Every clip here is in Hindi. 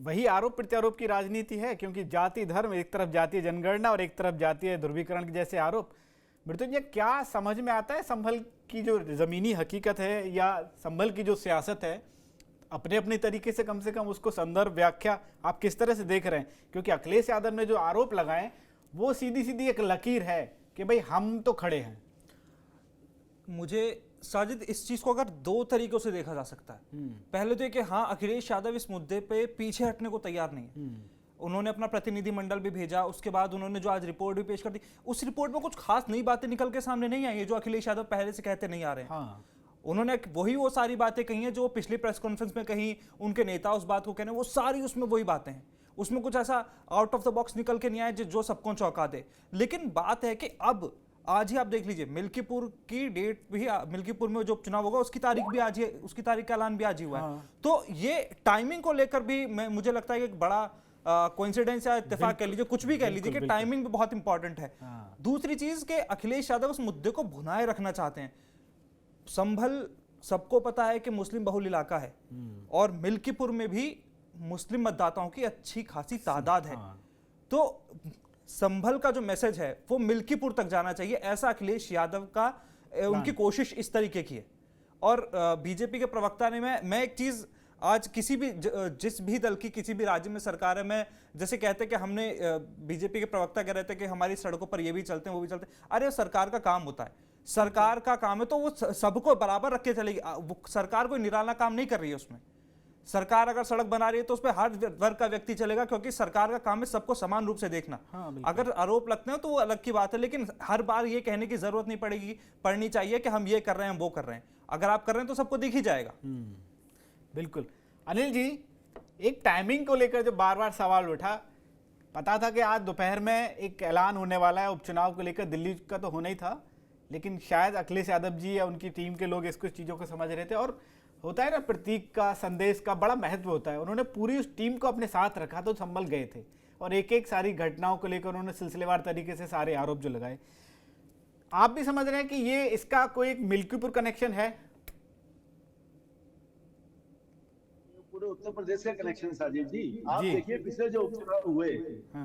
वही आरोप प्रत्यारोप की राजनीति है, क्योंकि जाति धर्म, एक तरफ जातीय जनगणना और एक तरफ जातीय ध्रुवीकरण के जैसे आरोप। मृत्युंजय, क्या समझ में आता है संभल की जो जमीनी हकीकत है या संभल की जो सियासत है, अपने अपने तरीके से कम उसको संदर्भ व्याख्या आप किस तरह से देख रहे हैं? क्योंकि अखिलेश यादव ने जो आरोप लगाए वो सीधी सीधी एक लकीर है कि भाई हम तो खड़े हैं। मुझे साजिद इस चीज को अगर दो तरीकों से देखा जा सकता है। पहले तो ये कि हाँ, अखिलेश यादव इस मुद्दे पे पीछे हटने को तैयार नहीं है। उन्होंने अपना प्रतिनिधिमंडल भी भेजा, उसके बाद उन्होंने जो आज रिपोर्ट भी पेश कर दी, उस रिपोर्ट में कुछ खास नई बातें निकल के सामने नहीं आई है जो अखिलेश यादव पहले से कहते नहीं आ रहे हैं। हाँ। उन्होंने वो सारी बातें कही हैं जो पिछली प्रेस कॉन्फ्रेंस में कही, उनके नेता उस बात को कहने, वो सारी उसमें वही बातें हैं। उसमें कुछ ऐसा आउट ऑफ द बॉक्स निकल के नहीं आया जो सबको चौंका दे। लेकिन बात है कि अब आज ही आप देख लीजिए, मिल्कीपुर की डेट भी, मिल्कीपुर में जो उपचुनाव होगा उसकी तारीख भी आज ही, उसकी तारीख का ऐलान भी आज ही हुआ है। तो ये टाइमिंग को लेकर भी मुझे लगता है कि एक बड़ा कोइंसिडेंस या इत्तेफाक कह लीजिए, कुछ भी कह लीजिए, कि टाइमिंग भी बहुत इंपॉर्टेंट है। दूसरी चीज के अखिलेश यादव उस मुद्दे को भुनाए रखना चाहते हैं। संभल सबको पता है कि मुस्लिम बहुल इलाका है और मिल्कीपुर में भी मुस्लिम मतदाताओं की अच्छी खासी तादाद है। तो संभल का जो मैसेज है वो मिल्कीपुर तक जाना चाहिए, ऐसा अखिलेश यादव का उनकी कोशिश इस तरीके की है। और बीजेपी के प्रवक्ता ने, मैं एक चीज आज किसी भी जिस भी दल की किसी भी राज्य में सरकार है, मैं जैसे कहते हैं कि हमने बीजेपी के प्रवक्ता कह रहे थे कि हमारी सड़कों पर ये भी चलते हैं वो भी चलते हैं। अरे सरकार का काम होता है, सरकार का काम है तो वो सबको बराबर रख के चलेगी। सरकार कोई निराला काम नहीं कर रही है उसमें। सरकार अगर सड़क बना रही है तो उस पर हर वर्ग का व्यक्ति चलेगा, क्योंकि सरकार का काम है सबको समान रूप से देखना। अगर आरोप लगते हैं तो वो अलग की बात है, लेकिन हर बार ये कहने की जरूरत नहीं पड़नी चाहिए कि हम ये कर रहे हैं, हम वो कर रहे हैं। अगर आप कर रहे हैं तो सबको दिख ही जाएगा। बिल्कुल। अनिल जी, एक टाइमिंग को लेकर जो बार बार सवाल उठा, पता था कि आज दोपहर में एक ऐलान होने वाला है उपचुनाव को लेकर, दिल्ली का तो होना ही था, लेकिन शायद अखिलेश यादव जी या उनकी टीम के लोग इसको चीज़ों को समझ रहे थे। और होता है ना, प्रतीक का, संदेश का बड़ा महत्व होता है। उन्होंने पूरी उस टीम को अपने साथ रखा तो संभल गए थे, और एक एक सारी घटनाओं को लेकर उन्होंने सिलसिलेवार तरीके से सारे आरोप जो लगाए। आप भी समझ रहे हैं कि ये इसका कोई एक मिल्कीपुर कनेक्शन है? पूरे उत्तर प्रदेश का कनेक्शन साजिद जी। आप देखिए पिछले जो उपचुनाव हुए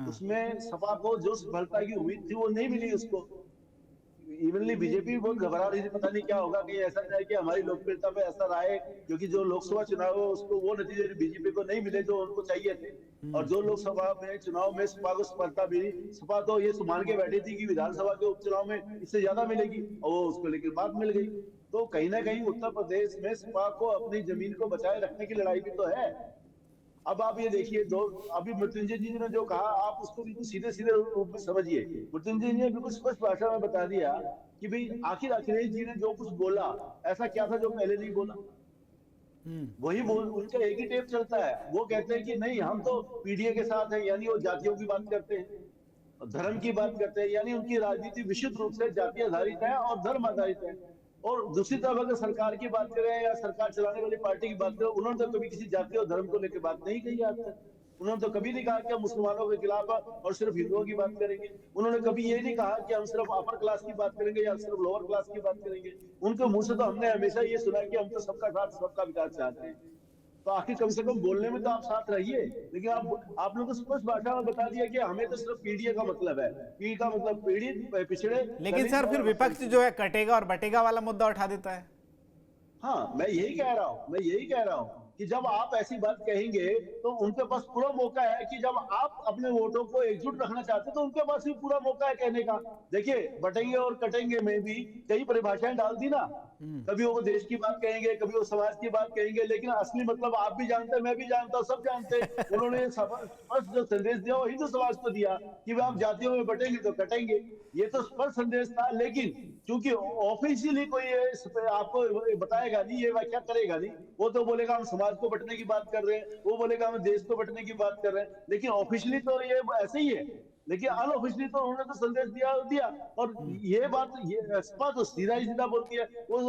उसमें सपा को जो सफलता की उम्मीद थी वो नहीं मिली उसको। इवनली बीजेपी बहुत घबरा रही थी, पता नहीं क्या होगा, कि ऐसा जाए कि हमारी लोकप्रियता पे असर आए, क्योंकि जो लोकसभा चुनाव है उसको वो नतीजे बीजेपी को नहीं मिले जो उनको चाहिए थे। और जो लोकसभा में चुनाव में सपा को सफलता मिली, सपा तो ये मान के बैठी थी कि विधानसभा के उपचुनाव में इससे ज्यादा मिलेगी, और वो उसको लेकर बात मिल गई। तो कहीं ना कहीं उत्तर प्रदेश में सपा को अपनी जमीन को बचाए रखने की लड़ाई भी तो है। अब आप ये देखिए, जो अभी मृत्युंजय जी ने जो कहा, आप उसको बिल्कुल सीधे सीधे रूप में समझिए। मृत्युंजय जी ने बिल्कुल स्पष्ट भाषा में बता दिया कि भाई आखिर अखिलेश जी ने जो कुछ बोला ऐसा क्या था जो पहले नहीं बोला। वही उनका एक ही टेप चलता है। वो कहते हैं कि नहीं हम तो पीडीए के साथ हैं, यानी वो जातियों की बात करते हैं, धर्म की बात करते हैं, यानी उनकी राजनीति विशुद्ध रूप से जाति आधारित है और धर्म आधारित है। और दूसरी तरफ अगर सरकार की बात करें या सरकार चलाने वाली पार्टी की बात करें, उन्होंने तो कभी किसी जाति और धर्म को लेकर बात नहीं कही आज तक। उन्होंने तो कभी नहीं कहा कि हम मुसलमानों के खिलाफ और सिर्फ हिंदुओं की बात करेंगे। उन्होंने कभी ये नहीं कहा कि हम सिर्फ अपर क्लास की बात करेंगे या सिर्फ लोअर क्लास की बात करेंगे। उनके मुंह से तो हमने हमेशा ये सुना कि हम तो सबका साथ सबका विकास चाहते हैं। तो आखिर कम से कम बोलने में तो आप साथ रहिए। लेकिन आप लोगों को स्पष्ट भाषा में बता दिया कि हमें तो सिर्फ पीडीए का मतलब है, पी का मतलब पीड़ित पिछड़े। लेकिन सर फिर विपक्ष जो है कटेगा और बटेगा वाला मुद्दा उठा देता है। हाँ, मैं यही कह रहा हूँ कि जब आप ऐसी बात कहेंगे तो उनके पास पूरा मौका है कि जब आप अपने वोटों को एकजुट रखना चाहते हैं तो उनके पास भी पूरा मौका है कहने का। देखिए, बटेंगे और कटेंगे में भी कई परिभाषाएं डाल दी ना। कभी वो देश की बात कहेंगे, कभी वो समाज की बात कहेंगे, लेकिन असली मतलब आप भी जानते हैं, मैं भी जानता हूँ, सब जानते हैं। उन्होंने स्पष्ट जो संदेश दिया वो हिंदू समाज को दिया कि आप जातियों में बटेंगे तो कटेंगे, ये तो स्पष्ट संदेश था। लेकिन क्योंकि ऑफिशियली कोई आपको बताएगा नहीं, ये व्याख्या करेगा नहीं, वो तो बोलेगा हम समाज को बटने की बात कर रहे हैं, वो बोलेगा हम देश को बटने की बात कर रहे हैं। लेकिन ऑफिशियली तो ये ऐसे ही है, लेकिन अनऑफिशियली तो उन्होंने तो संदेश दिया। और ये बात ये सपा तो सीधा ही सीधा बोलती है, वो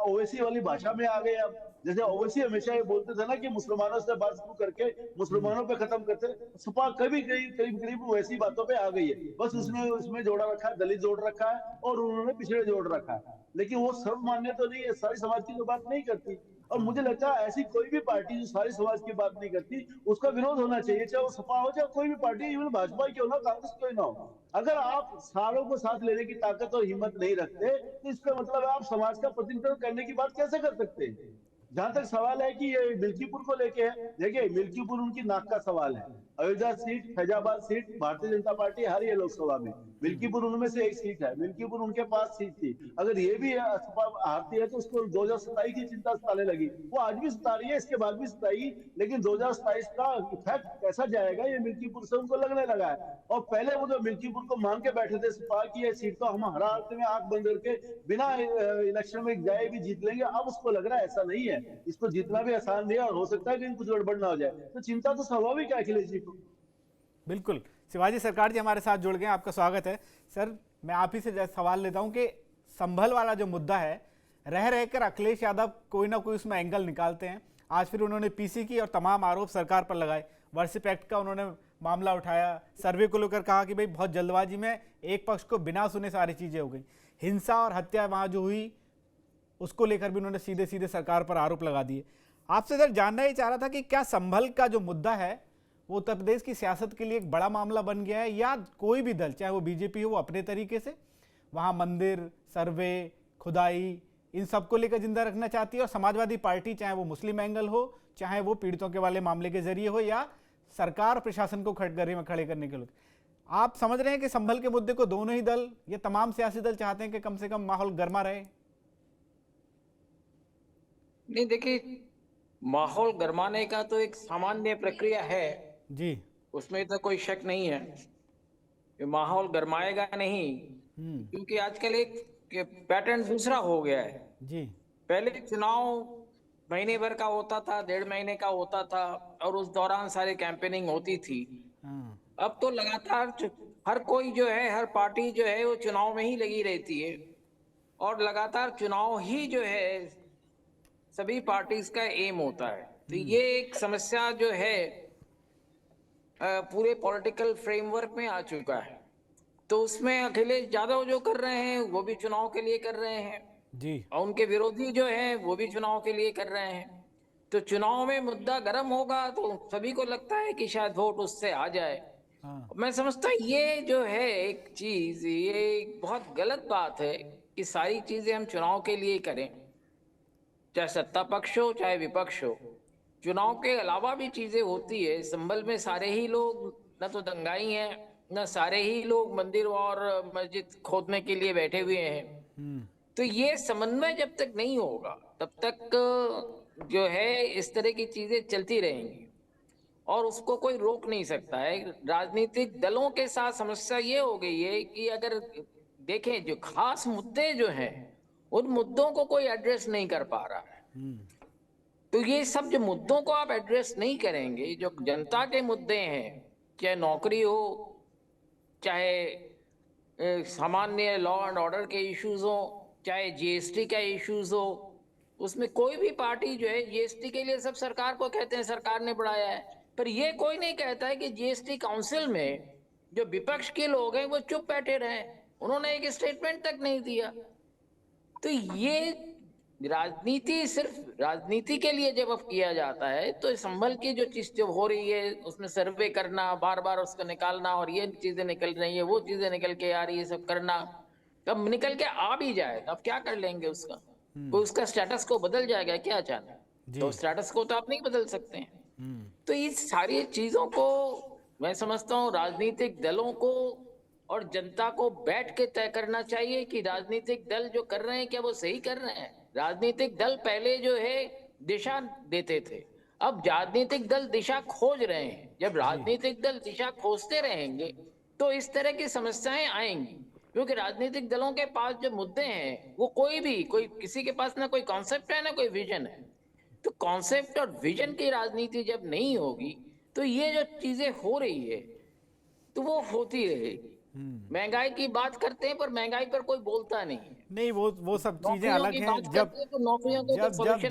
ओवैसी वाली भाषा में आ गए। अब जैसे ओवैसी हमेशा ये बोलते थे ना कि मुसलमानों से बात शुरू करके मुसलमानों पे खत्म करते, सपा कभी करीब वैसी बातों पे आ गई है। बस उसमें जोड़ा रखा है, दलित जोड़ रखा है और उन्होंने पिछड़े जोड़ रखा है। लेकिन वो सर्वमान्य तो नहीं है, सारी समाज की तो बात नहीं करती। और मुझे लगता है ऐसी कोई भी पार्टी जो सारे समाज की बात नहीं करती, उसका विरोध होना चाहिए, चाहे वो सपा हो चाहे कोई भी पार्टी, इवन भाजपा क्यों ना, कांग्रेस क्यों ना हो। अगर आप सारों को साथ लेने की ताकत और हिम्मत नहीं रखते, तो इसका मतलब है आप समाज का प्रतिनिधित्व करने की बात कैसे कर सकते हैं। जहां तक सवाल है कि ये मिल्कीपुर को लेके है, देखिए मिल्कीपुर उनकी नाक का सवाल है। Ayodhya seat, Faizabad seat Bharatiya Janata party हारी है लोकसभा में, मिल्कीपुर उनमें से एक सीट है, मिल्कीपुर उनके पास सीट थी। अगर ये भी हारती है तो उसको 2027 की चिंता सताने लगी, वो आज भी सता रही है, इसके बाद भी सताएगी, लेकिन 2027 का इफेक्ट कैसा जाएगा ये मिल्कीपुर से उनको लगने लगा है। और पहले वो जो मिल्कीपुर को मांग के बैठे थे सपा की ये सीट तो हम हरा में आंख बंद करके बिना इलेक्शन में जाए भी जीत लेंगे, अब उसको लग रहा है ऐसा नहीं है, इसको जीतना भी आसान नहीं है और हो सकता है कि कुछ गड़बड़ ना हो जाए। तो चिंता तो स्वाभाविक है अखिलेश जी को। बिल्कुल। शिवाजी सरकार जी हमारे साथ जुड़ गए, आपका स्वागत है सर। मैं आप ही से सवाल लेता हूं कि संभल वाला जो मुद्दा है, रह रहकर अखिलेश यादव कोई ना कोई उसमें एंगल निकालते हैं। आज फिर उन्होंने पीसी की और तमाम आरोप सरकार पर लगाए, वर्शिप एक्ट का उन्होंने मामला उठाया, सर्वे को लेकर कहा कि भाई बहुत जल्दबाजी में एक पक्ष को बिना सुने सारी चीज़ें हो गई, हिंसा और हत्या वहाँ जो हुई उसको लेकर भी उन्होंने सीधे सीधे सरकार पर आरोप लगा दिए। आपसे सर जानना ही चाह रहा था कि क्या संभल का जो मुद्दा है वो उत्तर प्रदेश की सियासत के लिए एक बड़ा मामला बन गया है, या कोई भी दल चाहे वो बीजेपी हो वो अपने तरीके से वहाँ मंदिर, सर्वे, खुदाई इन सबको लेकर जिंदा रखना चाहती है, और समाजवादी पार्टी चाहे वो मुस्लिम एंगल हो चाहे वो पीड़ितों के वाले मामले के जरिए हो या सरकार प्रशासन को खड़गरे में खड़े करने के लिए। आप समझ रहे हैं कि संभल के मुद्दे को दोनों ही दल या तमाम सियासी दल चाहते हैं कि कम से कम माहौल गर्मा रहे? नहीं, देखिए माहौल गरमाने का तो एक सामान्य प्रक्रिया है जी, उसमें तो कोई शक नहीं है कि माहौल गरमाएगा नहीं, क्योंकि आजकल एक पैटर्न दूसरा हो गया है जी। पहले चुनाव महीने भर का होता था, 1.5 महीने का होता था और उस दौरान सारी कैंपेनिंग होती थी। अब तो लगातार हर कोई जो है, हर पार्टी जो है वो चुनाव में ही लगी रहती है और लगातार चुनाव ही जो है सभी पार्टीज का एम होता है। तो ये एक समस्या जो है पूरे पॉलिटिकल फ्रेमवर्क में आ चुका है। तो उसमें अखिलेश यादव जो कर रहे हैं वो भी चुनाव के लिए कर रहे हैं जी, और उनके विरोधी जो हैं वो भी चुनाव के लिए कर रहे हैं। तो चुनाव में मुद्दा गर्म होगा तो सभी को लगता है कि शायद वोट उससे आ जाए। मैं समझता हूँ ये जो है एक चीज, ये एक बहुत गलत बात है कि सारी चीजें हम चुनाव के लिए करें, चाहे सत्ता पक्ष हो चाहे विपक्ष हो। चुनाव के अलावा भी चीजें होती है। संभल में सारे ही लोग न तो दंगाई हैं, न सारे ही लोग मंदिर और मस्जिद खोदने के लिए बैठे हुए हैं। तो ये समन्वय जब तक नहीं होगा तब तक जो है इस तरह की चीजें चलती रहेंगी और उसको कोई रोक नहीं सकता है। राजनीतिक दलों के साथ समस्या ये हो गई है कि अगर देखें जो खास मुद्दे जो हैं उन मुद्दों को कोई एड्रेस नहीं कर पा रहा है। तो ये सब जो मुद्दों को आप एड्रेस नहीं करेंगे, जो जनता के मुद्दे हैं, चाहे नौकरी हो, चाहे सामान्य लॉ एंड ऑर्डर के इश्यूज हो, चाहे जीएसटी का इश्यूज हो, उसमें कोई भी पार्टी जो है जीएसटी के लिए सब सरकार को कहते हैं सरकार ने बढ़ाया है, पर ये कोई नहीं कहता है कि जीएसटी काउंसिल में जो विपक्ष के लोग हैं वो चुप बैठे रहे, उन्होंने एक स्टेटमेंट तक नहीं दिया। तो ये राजनीति सिर्फ राजनीति के लिए जब अब किया जाता है तो संभल की जो चीज जो हो रही है उसमें सर्वे करना, बार बार उसको निकालना और ये चीजें निकल रही है, वो चीजें निकल के आ रही है, सब करना, कब निकल के आ भी जाए अब क्या कर लेंगे उसका? कोई उसका स्टेटस को बदल जाएगा क्या अचानक? तो स्टेटस को तो आप नहीं बदल सकते हैं। तो इस सारी चीजों को मैं समझता हूँ राजनीतिक दलों को और जनता को बैठ के तय करना चाहिए कि राजनीतिक दल जो कर रहे हैं क्या वो सही कर रहे हैं। राजनीतिक दल पहले जो है दिशा देते थे, अब राजनीतिक दल दिशा खोज रहे हैं। जब राजनीतिक दल दिशा खोजते रहेंगे तो इस तरह की समस्याएं आएंगी, क्योंकि राजनीतिक दलों के पास जो मुद्दे हैं वो कोई किसी के पास ना कोई कॉन्सेप्ट है ना कोई विजन है। तो कॉन्सेप्ट और विजन की राजनीति जब नहीं होगी तो ये जो चीजें हो रही है तो वो होती रहेगी। महंगाई की बात करते हैं पर महंगाई पर कोई बोलता नहीं, वो सब चीजें अलग हैं। जब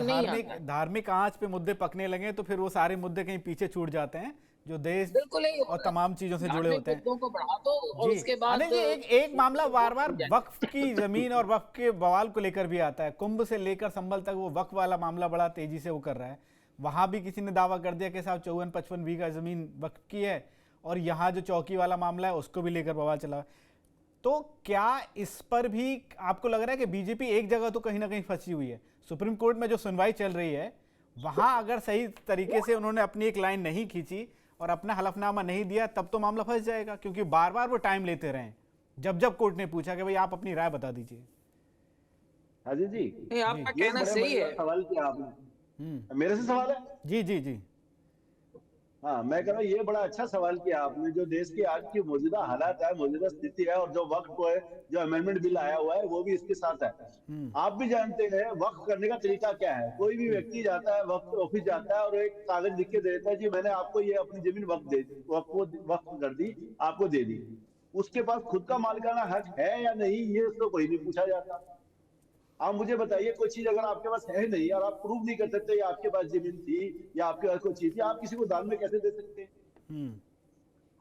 धार्मिक धार्मिक आंच पे मुद्दे पकने लगे तो फिर वो सारे मुद्दे कहीं पीछे छूट जाते हैं। जो देश बिल्कुल ही और तमाम चीजों से जुड़े धार्मिक होते हैं। मुद्दों को बढ़ा दो और जी उसके बाद अनिल जी, एक मामला बार बार वक्फ की जमीन और वक्फ के बवाल को लेकर भी आता है। कुंभ से लेकर संभल तक वो वक्फ वाला मामला बड़ा तेजी से वो कर रहा है। वहां भी किसी ने दावा कर दिया कि साहब 54-55 बीघा जमीन वक्फ की है, और यहाँ जो चौकी वाला मामला है उसको भी लेकर बवाल चला। तो क्या इस पर भी आपको लग रहा है कि बीजेपी एक जगह तो कहीं ना कहीं फंसी हुई है? सुप्रीम कोर्ट में जो सुनवाई चल रही है वहां अगर सही तरीके से उन्होंने अपनी एक लाइन नहीं खींची और अपना हलफनामा नहीं दिया, तब तो मामला फंस जाएगा, क्योंकि बार बार वो टाइम लेते रहे। जब जब कोर्ट ने पूछा कि भाई आप अपनी राय बता दीजिए। हाजी जी, नहीं, आपका ये कहना बड़े सही मजेदार है। सवाल किया आपने। मेरे से सवाल है? जी जी जी। हाँ, मैं कह रहा हूँ ये बड़ा अच्छा सवाल किया आपने। जो देश की आज की मौजूदा हालात है, मौजूदा स्थिति है, और जो वक्त है, जो अमेंडमेंट बिल आया हुआ है वो भी इसके साथ है। आप भी जानते हैं वक्त करने का तरीका क्या है। कोई भी व्यक्ति जाता है, वक्त ऑफिस जाता है और एक कागज लिख के दे देता है, जी मैंने आपको ये अपनी जमीन वक्त कर दी, आपको दे दी। उसके पास खुद का मालिकाना हक है या नहीं, ये उसको कोई नहीं पूछा जाता। आप मुझे बताइए, कोई चीज अगर आपके पास है नहीं और आप प्रूव नहीं कर सकते या आपके पास जमीन थी या आपके पास कोई चीज थी, आप किसी को दान में कैसे दे सकते हैं?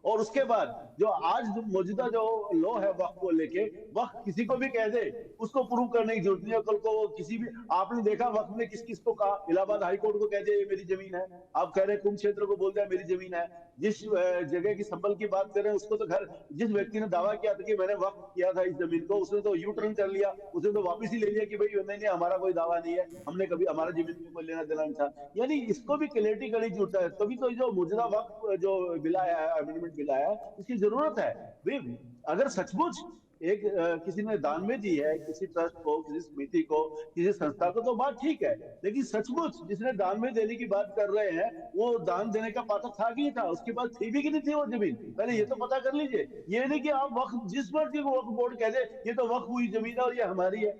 और उसके बाद जो आज मौजूदा जो लॉ है वक्त को लेके, वक्त किसी को भी कह दे उसको प्रूव करने की जरूरत नहीं है। कल को किसी भी, आपने देखा वक्त ने किस किस को कहा, इलाहाबाद हाई कोर्ट को कह दे ये मेरी जमीन है, आप कह रहे हैं कुंभ क्षेत्र को बोल दिया मेरी जमीन है। जिस जगह की संबल की बात कर रहे हैं उसको तो घर, जिस व्यक्ति ने दावा किया था कि मैंने वक्त किया था इस जमीन को, उसने तो यू टर्न कर लिया, उसने तो वापिस ही ले लिया कि भाई नहीं हमारा कोई दावा नहीं है, हमने कभी हमारा जमीन में कोई लेना देना नहीं था। यानी इसको भी क्लैरिटी करनी जरूरत है। तभी तो जो मौजूदा वक्त जो बिल आया है, अमेंडमेंट बिल आया है, इसकी जरूरत है। भाई अगर सचमुच एक किसी ने दान में दी है, किसी ट्रस्ट को, किसी समिति को, किसी संस्था को, तो बात ठीक है। लेकिन सचमुच जिसने दान में देने की बात कर रहे हैं वो दान देने का पात्र था कि नहीं था, उसके पास थी भी कि नहीं थी वो जमीन, पहले ये तो पता कर लीजिए। ये नहीं कि आप वक्त जिस वर्ष वक्त बोर्ड कह दे ये तो वक्त हुई जमीन है और ये हमारी है,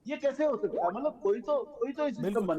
ये कैसे हो सकता है? मतलब कोई तो सिस्टम बनेगा।